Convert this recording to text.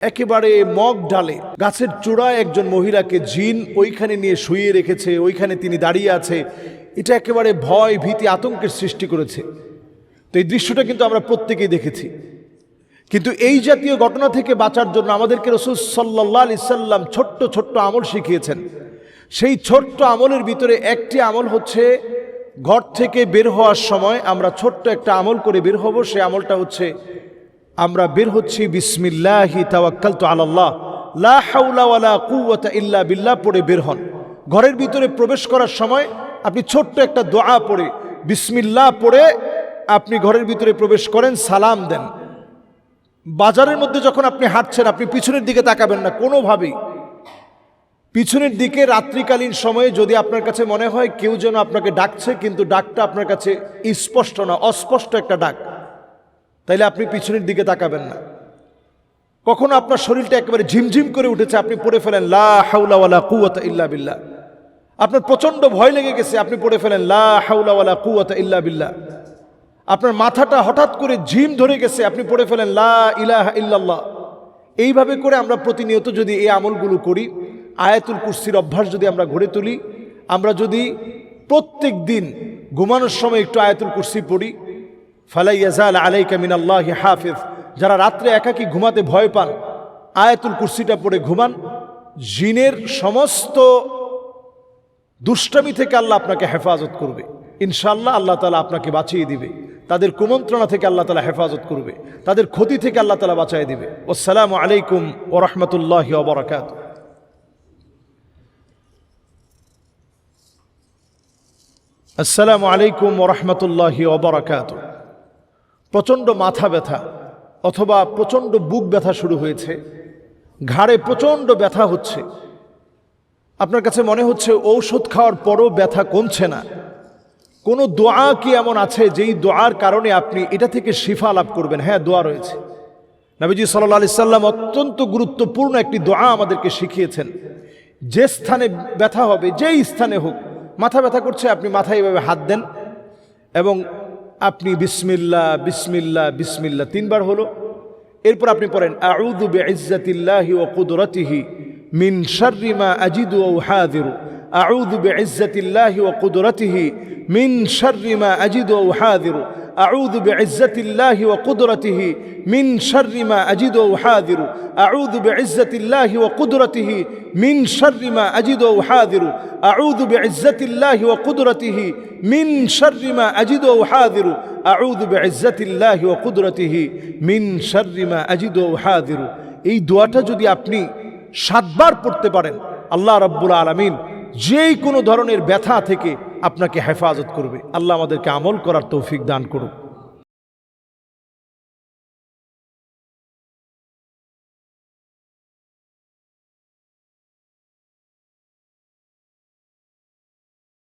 একেবারে মগ ডালে গাছের চূড়ায় একজন মহিলাকে জিন ওইখানে নিয়ে শুইয়ে রেখেছে, ওইখানে তিনি দাঁড়িয়ে আছে। এটা একেবারে ভয়, ভীতি, আতঙ্কের সৃষ্টি করেছে। তো এই দৃশ্যটা কিন্তু আমরা প্রত্যেকেই দেখেছি। কিন্তু এই জাতীয় ঘটনা থেকে বাঁচার জন্য আমাদেরকে রাসূল সাল্লাল্লাহু আলাইহি সাল্লাম ছোট্ট ছোট্ট আমল শিখিয়েছেন। সেই ছোট্ট আমলের ভিতরে একটি আমল হচ্ছে, ঘর থেকে বের হওয়ার সময় আমরা ছোট্ট একটা আমল করে বের হব। সেই আমলটা হচ্ছে, আমরা বের হচ্ছি বিসমিল্লাহি তাওয়াক্কালতু আলাল্লাহ লা হাওলা ওয়ালা কুওয়াতা ইল্লা বিল্লাহ পড়ে বের হন। ঘরের ভিতরে প্রবেশ করার সময় আপনি ছোট্ট একটা দোয়া পড়ে বিসমিল্লাহ পড়ে আপনি ঘরের ভিতরে প্রবেশ করেন, সালাম দেন। বাজারের মধ্যে যখন আপনি হাঁটছেন, আপনি পিছনের দিকে তাকাবেন না কোনোভাবেই। পিছনের দিকে রাত্রিকালীন সময়ে যদি আপনার কাছে মনে হয় কেউ যেন আপনাকে ডাকছে, কিন্তু ডাকটা আপনার কাছে স্পষ্ট না, অস্পষ্ট একটা ডাক, তাইলে আপনি পিছনের দিকে তাকাবেন না। কখনো আপনার শরীরটা একেবারে ঝিমঝিম করে উঠেছে, আপনি পড়ে ফেলেন লা হাওলা ওয়ালা কুওয়াতা ইল্লা বিল্লাহ। আপনার প্রচন্ড ভয় লেগে গেছে, আপনি পড়ে ফেলেন লা হাওলা ওয়ালা কুওয়াতা ইল্লা বিল্লাহ। আপনার মাথাটা হঠাৎ করে ঝিম ধরে গেছে, আপনি পড়ে ফেলেন লা ইলাহা ইল্লাল্লাহ। এইভাবে করে আমরা প্রতিনিয়ত যদি এই আমলগুলো করি, আয়াতুল কুরসির অভ্যাস যদি আমরা গড়ে তুলি, আমরা যদি প্রত্যেক দিন ঘুমানোর সময় একটু আয়াতুল কুরসি পড়ি, ফালা ইয়াজাল আলাইকা মিনাল্লাহি হাফিজ। যারা রাত্রে একাকী ঘুমাতে ভয় পান, আয়াতুল কুরসিটা পড়ে ঘুমান। জিনের সমস্ত দুষ্টামি থেকে আল্লাহ আপনাকে হেফাজত করবে ইনশাআল্লাহ। আল্লাহ তাআলা আপনাকে বাঁচিয়ে দিবে, তাদের কুমন্ত্রণা থেকে আল্লাহ তাআলা হেফাজত করবে, তাদের ক্ষতি থেকে আল্লাহ তাআলা বাঁচিয়ে দিবে। আসসালামু আলাইকুম ওয়া রাহমাতুল্লাহি ওয়া বারাকাতুহু। আসসালামু আলাইকুম ওয়া রাহমাতুল্লাহি ওয়া বারাকাতুহু। প্রচণ্ড মাথা ব্যথা অথবা প্রচণ্ড বুক ব্যথা শুরু হয়েছে, ঘাড়ে প্রচণ্ড ব্যথা হচ্ছে, আপনার কাছে মনে হচ্ছে ঔষধ খাওয়ার পরও ব্যথা কমছে না। কোনো দোয়া কি এমন আছে যেই দোয়ার কারণে আপনি এটা থেকে শিফা লাভ করবেন? হ্যাঁ, দোয়া রয়েছে। নবীজি সাল্লাল্লাহু আলাইহি সাল্লাম অত্যন্ত গুরুত্বপূর্ণ একটি দোয়া আমাদেরকে শিখিয়েছেন। যে স্থানে ব্যথা হবে, যেই স্থানে হোক, মাথা ব্যথা করছে, আপনি মাথায় এভাবে হাত দেন এবং আপনি বিসমিল্লাহ বিসমিল্লাহ বিসমিল্লাহ 3 বার হলো। এরপর আপনি পড়েন আউযু বিইজ্জাতিল্লাহি ওয়া কুদরাতিহি মিন শাররি মা আজিদু ওয়া উহাযিরু। আউযু বিইজ্জাতিল্লাহি ওয়া কুদরাতিহি মিন শাররি মা আজিদু ওয়া উহাযিরু। আউযু বিইজ্জাতিল্লাহি ওয়া কুদরাতিহি মিন শাররি মা আজিদু ওয়া উহাযিরু। আউযু বিইজ্জাতিল্লাহি ওয়া কুদরাতিহি মিন শাররি মা আজিদু ওয়া উহাযিরু। আউযু বিইজ্জাতিল্লাহি ওয়া কুদরাতিহি মিন শাররি মা আজিদু ওয়া উহাযিরু। আউযু বিইজ্জাতিল্লাহি ওয়া কুদরাতিহি মিন শাররি মা আজিদু ওয়া উহাযিরু। এই দোয়াটা যদি আপনি 7 বার পড়তে পারেন, আল্লাহ রাব্বুল আলামিন যেই কোনো ধরনের ব্যথা থেকে আপনাকে হেফাজত করবে। আল্লাহ আমাদেরকে আমল করার তৌফিক দান করুন।